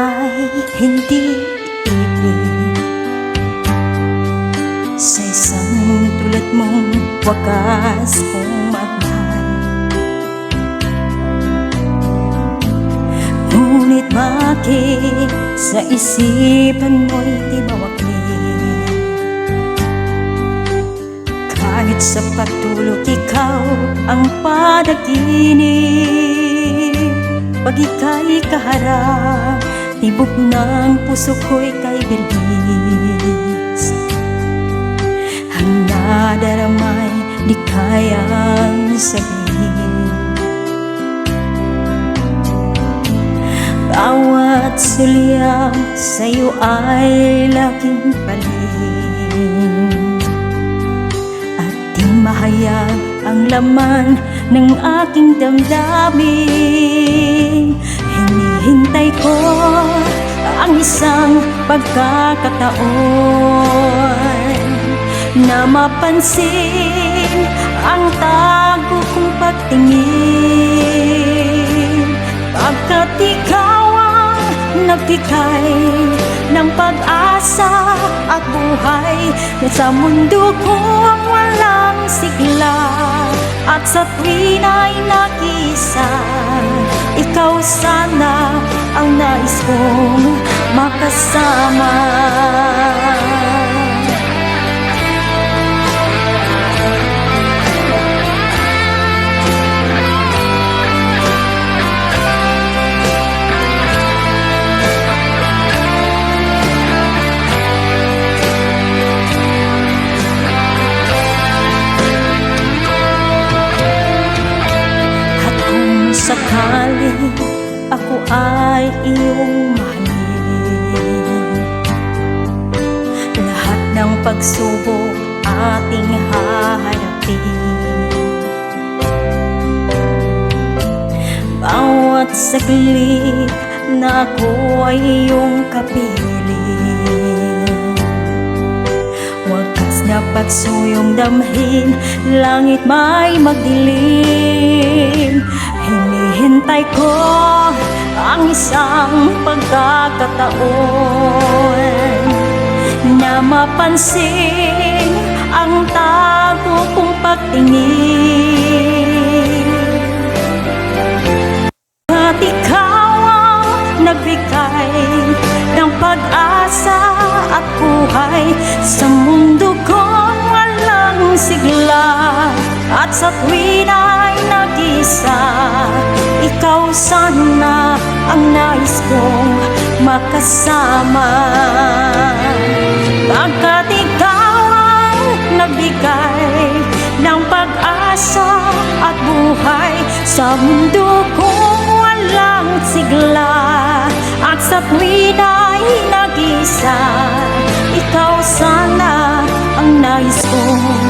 ay hindi ibig sa isang tulad mong wakas kong magmahal. Ngunit bakit sa isipan mo'y di mawakli? Kahit sa pagtulog ikaw ang panaginip, pag ika'y kaharap, tibok ng puso ko'y kay bilis. Ang nadaramay di kayang sabihin. Bawat sulyap sa'yo ay laging palihim, at di mahayag ang laman ng aking damdamin. Hinihintay ko ang isang pagkakataon na mapansin ang tago kong pagtingin, pagkat ikaw ang nagbigay ng pag-asa at buhay na sa mundo kong walang sigla. At sa tuwin ay nakisa, ikaw sana ang nais kong makasama. Sakaling ako ay iyong mahalin, lahat ng pagsubok ating haharapin. Bawat saglit na ako ay iyong kapiling, wakas na pagsuyong damhin, langit may magdilim. Hinihintay ko ang isang pagkakataon na mapansin ang tago kong pagtingin, at ikaw ang nagbigay ng pag-asa at buhay sa mundo kong walang sigla. At sa tuwin ay nag-isa, ikaw sana ang nais kong makasama, pagkat ikaw ang nagbigay ng pag-asa at buhay sa mundo kong walang sigla. At sa tuwin ay nag-isa, ikaw sana ang nais kong